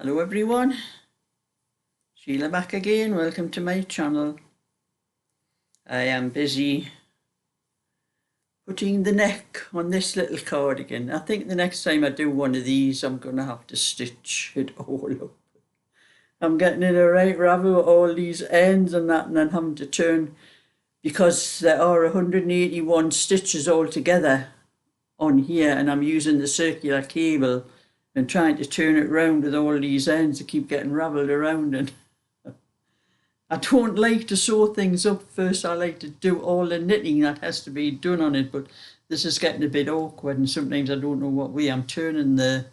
Hello everyone, Sheila back again. Welcome to my channel. I am busy putting the neck on this little cardigan. I think the next time I do one of these I'm going to have to stitch it all up. I'm getting in a right ravel with all these ends and that, and then having to turn, because there are 181 stitches altogether on here, and I'm using the circular cable and trying to turn it round with all these ends to keep getting ravelled around. And I don't like to sew things up first. I like to do all the knitting that has to be done on it, but this is getting a bit awkward, and sometimes I don't know what way I'm turning the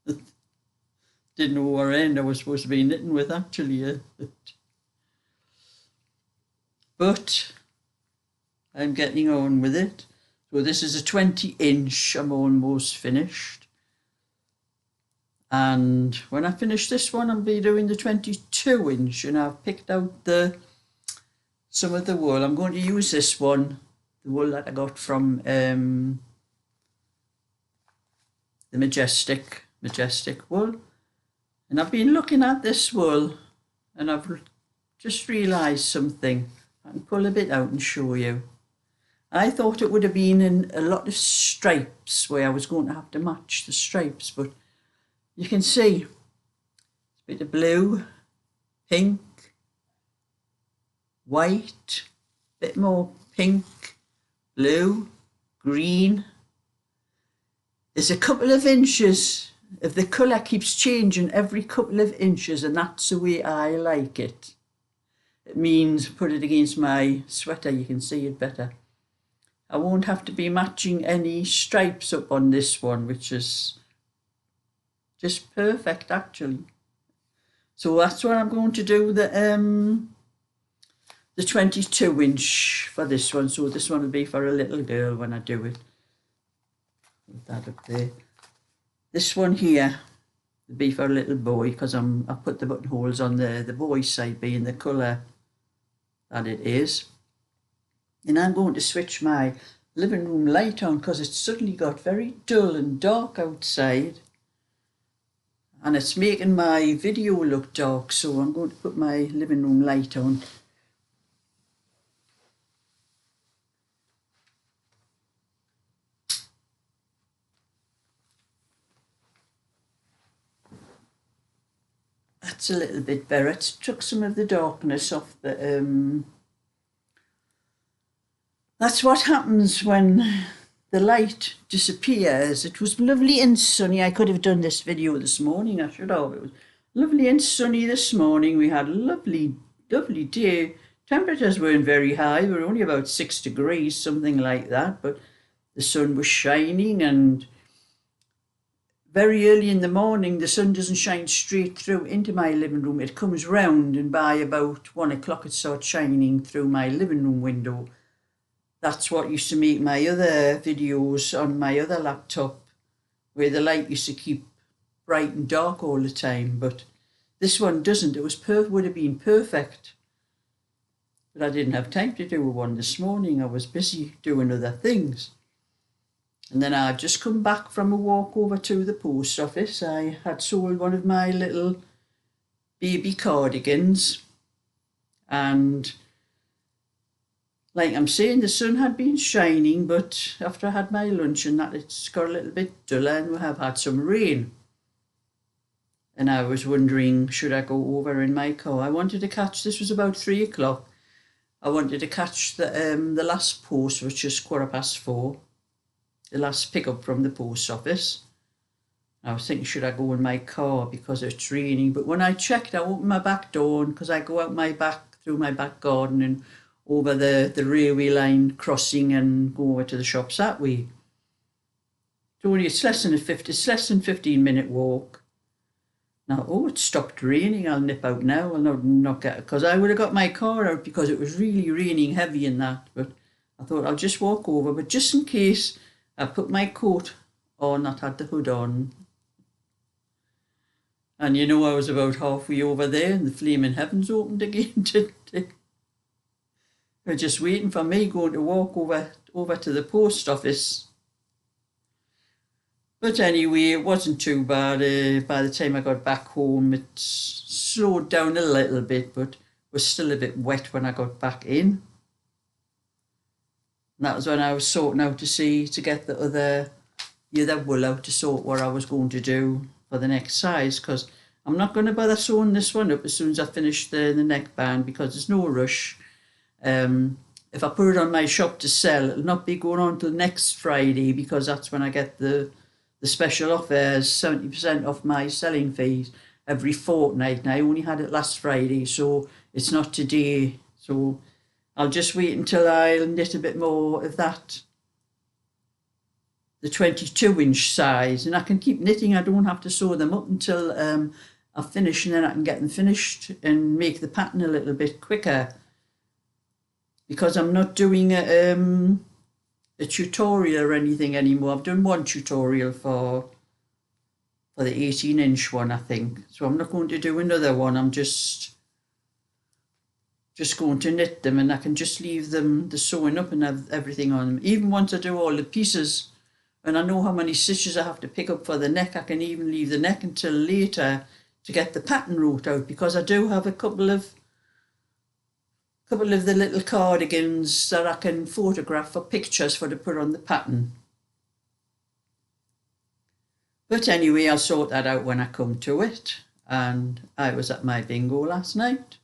didn't know what end I was supposed to be knitting with actually. But I'm getting on with it. So this is a 20-inch. I'm almost finished. And when I finish this one, I'll be doing the 22-inch, and I've picked out some of the wool. I'm going to use this one, the wool that I got from the Majestic wool. And I've been looking at this wool, and I've just realised something. I can pull a bit out and show you. I thought it would have been in a lot of stripes, where I was going to have to match the stripes, but you can see a bit of blue, pink, white, a bit more pink, blue, green. There's a couple of inches of the colour keeps changing every couple of inches, and that's the way I like it. It means put it against my sweater, you can see it better. I won't have to be matching any stripes up on this one, which is just perfect actually. So that's what I'm going to do, the 22-inch for this one. So this one will be for a little girl when I do it. Put that up there. This one here will be for a little boy, because I put the buttonholes on the boy's side, being the colour that it is. And I'm going to switch my living room light on, because it's suddenly got very dull and dark outside. And it's making my video look dark, so I'm going to put my living room light on. That's a little bit better. It took some of the darkness off the... That's what happens when the light disappears. It was lovely and sunny. I could have done this video this morning. I should have. It was lovely and sunny this morning. We had a lovely day. Temperatures weren't very high. We were only about 6 degrees, something like that. But the sun was shining, and very early in the morning, the sun doesn't shine straight through into my living room. It comes round, and by about 1 o'clock it starts shining through my living room window. That's what used to make my other videos on my other laptop, where the light used to keep bright and dark all the time. But this one doesn't. It would have been perfect. But I didn't have time to do one this morning. I was busy doing other things. And then I'd just come back from a walk over to the post office. I had sold one of my little baby cardigans, and like I'm saying, the sun had been shining, but after I had my lunch and that, it's got a little bit duller, and we have had some rain. And I was wondering, should I go over in my car? I wanted to catch, this was about 3 o'clock, I wanted to catch the last post, which is 4:15, the last pickup from the post office. I was thinking, should I go in my car because it's raining? But when I checked, I opened my back door, because I go out my back, through my back garden, and over the railway line crossing, and go over to the shops that way. It's less than 15-minute walk. Now, it stopped raining. I'll nip out now. I'll not get, because I would have got my car out, because it was really raining heavy in that. But I thought I'll just walk over. But just in case, I put my coat on that had the hood on. And I was about halfway over there, and the flaming heavens opened again today. They're just waiting for me, going to walk over to the post office. But anyway, it wasn't too bad. By the time I got back home, it slowed down a little bit, but was still a bit wet when I got back in. And that was when I was sorting out to get the other wool out to sort what I was going to do for the next size, because I'm not going to bother sewing this one up as soon as I finish the neckband, because there's no rush. If I put it on my shop to sell, it'll not be going on till next Friday, because that's when I get the special offers, 70% off my selling fees every fortnight. And I only had it last Friday, so it's not today. So I'll just wait until I knit a bit more of that, the 22-inch size, and I can keep knitting. I don't have to sew them up until I finish, and then I can get them finished and make the pattern a little bit quicker, because I'm not doing a tutorial or anything anymore. I've done one tutorial for the 18-inch one, I think. So I'm not going to do another one. I'm just going to knit them, and I can just leave them, the sewing up and have everything on them. Even once I do all the pieces, and I know how many stitches I have to pick up for the neck, I can even leave the neck until later to get the pattern wrote out, because I do have a couple of the little cardigans that I can photograph for pictures for to put on the pattern. But anyway, I'll sort that out when I come to it. And I was at my bingo last night,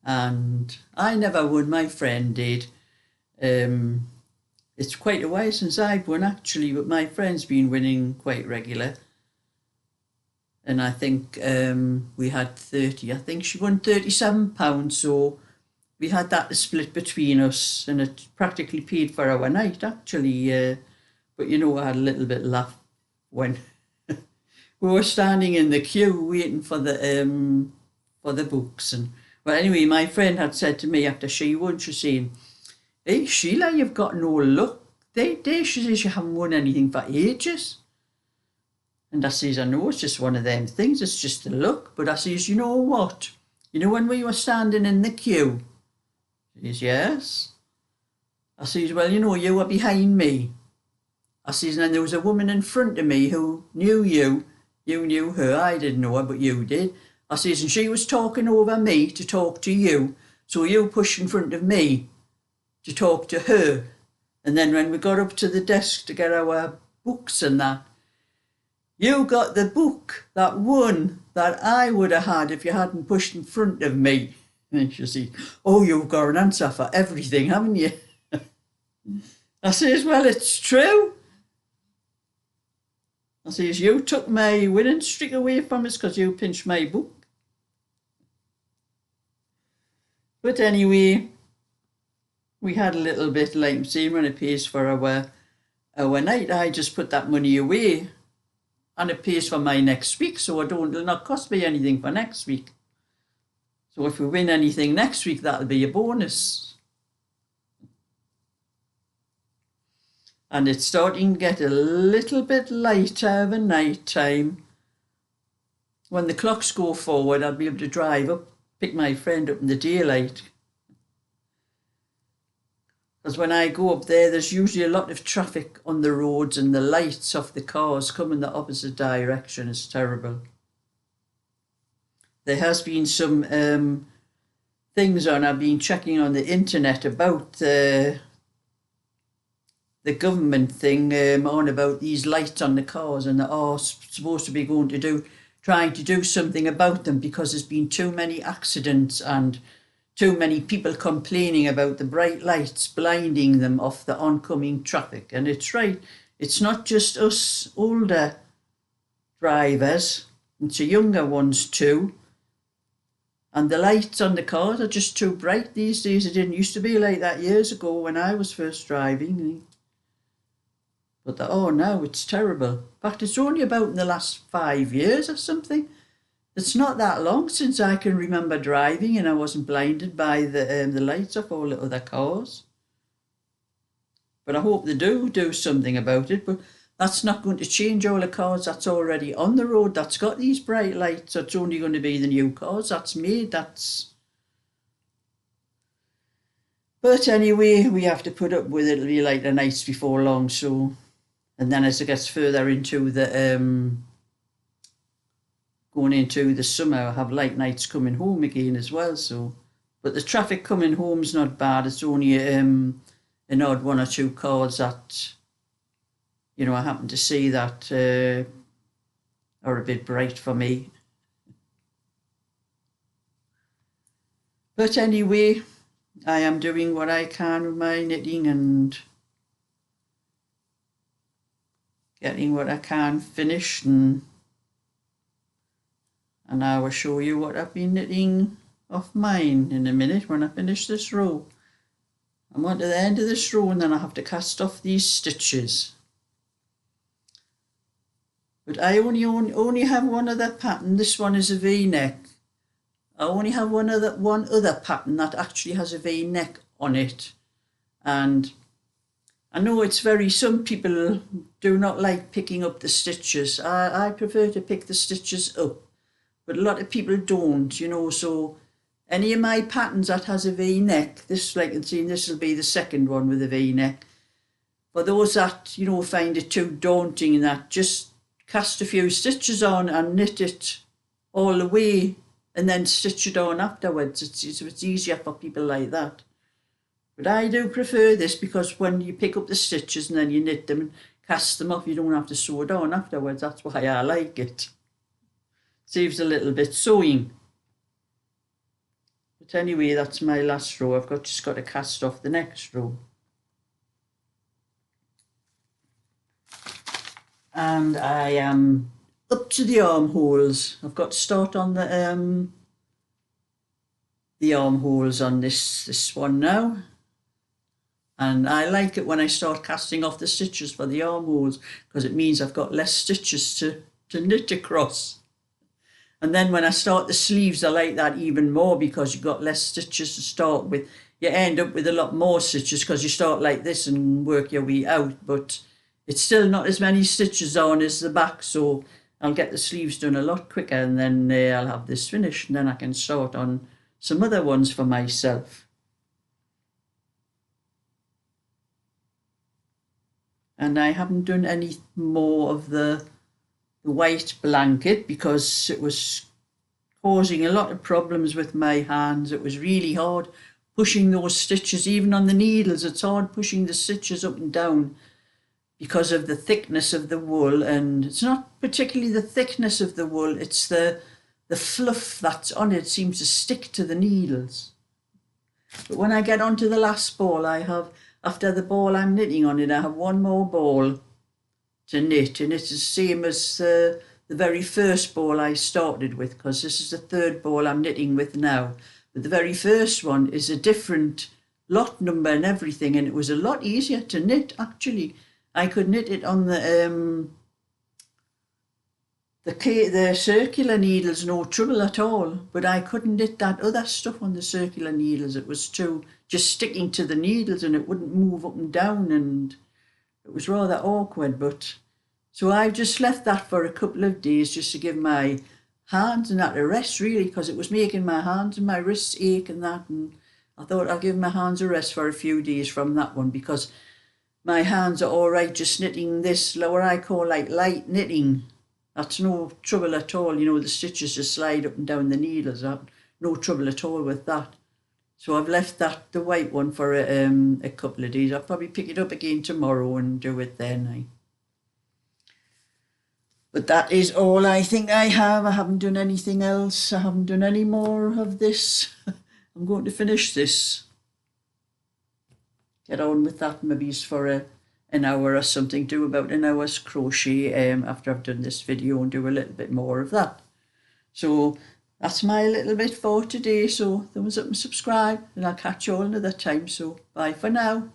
and I never won, my friend did. It's quite a while since I've won, actually, but my friend's been winning quite regular. And I think we had 30. I think she won £37, so we had that to split between us, and it practically paid for our night, actually. But you know, I had a little bit laugh when we were standing in the queue waiting for the books. And well, anyway, my friend had said to me after she won, she's saying, "Hey Sheila, you've got no luck. She says you haven't won anything for ages." And I says, "I know, it's just one of them things, it's just the luck." But I says, "You know what? You know when we were standing in the queue?" She says, "Yes." I says, "Well, you know, you were behind me." I says, "And then there was a woman in front of me who knew you. You knew her. I didn't know her, but you did." I says, "And she was talking over me to talk to you. So you pushed in front of me to talk to her. And then when we got up to the desk to get our books and that, you got the book that won that I would have had if you hadn't pushed in front of me." And she said, "Oh, you've got an answer for everything, haven't you?" I says, "Well, it's true." I says, "You took my winning streak away from us because you pinched my book." But anyway, we had a little bit, like I'm saying, when it pays for our night, I just put that money away, and it pays for my next week, so it'll not cost me anything for next week. So if we win anything next week, that'll be a bonus. And it's starting to get a little bit lighter of a night time. When the clocks go forward, I'll be able to drive up, pick my friend up in the daylight. Because when I go up there, there's usually a lot of traffic on the roads, and the lights of the cars coming the opposite direction is terrible. There has been some things on, I've been checking on the internet about the government thing on about these lights on the cars, and they are supposed to be trying to do something about them, because there's been too many accidents and too many people complaining about the bright lights blinding them off the oncoming traffic. And it's right, it's not just us older drivers, it's the younger ones too. And the lights on the cars are just too bright these days. It didn't used to be like that years ago when I was first driving. But now it's terrible. In fact, it's only about in the last 5 years or something. It's not that long since I can remember driving and I wasn't blinded by the lights of all the other cars. But I hope they do something about it. But that's not going to change all the cars that's already on the road that's got these bright lights. It's only going to be the new cars that's made. But anyway, we have to put up with it. It'll be like the nights before long. So And then as it gets further into the going into the summer, I have light nights coming home again as well. So, but the traffic coming home's not bad. It's only an odd one or two cars that, you know, I happen to see that are a bit bright for me. But anyway, I am doing what I can with my knitting and getting what I can finished, and I will show you what I've been knitting off mine in a minute when I finish this row. I'm on to the end of this row and then I have to cast off these stitches. But I only have one other pattern. This one is a V-neck. I only have one other pattern that actually has a V-neck on it. And I know some people do not like picking up the stitches. I prefer to pick the stitches up, but a lot of people don't, you know. So any of my patterns that has a V-neck, this, like you see, this will be the second one with a V-neck. For those that, you know, find it too daunting and that, just cast a few stitches on and knit it all the way and then stitch it on afterwards. It's easier for people like that. But I do prefer this because when you pick up the stitches and then you knit them and cast them off, you don't have to sew it on afterwards. That's why I like it. Saves a little bit sewing. But anyway, that's my last row. I've just got to cast off the next row. And I am up to the armholes. I've got to start on the armholes on this one now. And I like it when I start casting off the stitches for the armholes because it means I've got less stitches to knit across. And then when I start the sleeves, I like that even more because you've got less stitches to start with. You end up with a lot more stitches because you start like this and work your way out, but it's still not as many stitches on as the back, so I'll get the sleeves done a lot quicker and then I'll have this finished and then I can start on some other ones for myself. And I haven't done any more of the white blanket because it was causing a lot of problems with my hands. It was really hard pushing those stitches, even on the needles. It's hard pushing the stitches up and down because of the thickness of the wool. And it's not particularly the thickness of the wool, it's the fluff that's on it seems to stick to the needles. But when I get onto the last ball, after the ball I'm knitting on it, I have one more ball to knit, and it's the same as the very first ball I started with, because this is the third ball I'm knitting with now. But the very first one is a different lot number and everything, and it was a lot easier to knit actually. I could knit it on the circular needles, no trouble at all, but I couldn't knit that other stuff on the circular needles. It was too just sticking to the needles and it wouldn't move up and down, and it was rather awkward. But so I've just left that for a couple of days just to give my hands and that a rest, really, because it was making my hands and my wrists ache and that, and I thought I'll give my hands a rest for a few days from that one, because my hands are all right just knitting this, what I call like light knitting. That's no trouble at all, you know, the stitches just slide up and down the needles. No trouble at all with that. So I've left the white one for a couple of days. I'll probably pick it up again tomorrow and do it then. But that is all I think I have. I haven't done anything else. I haven't done any more of this. I'm going to finish this. Get on with that maybe for an hour or something. Do about an hour's crochet after I've done this video, and do a little bit more of that. So that's my little bit for today. So thumbs up and subscribe, and I'll catch you all another time. So bye for now.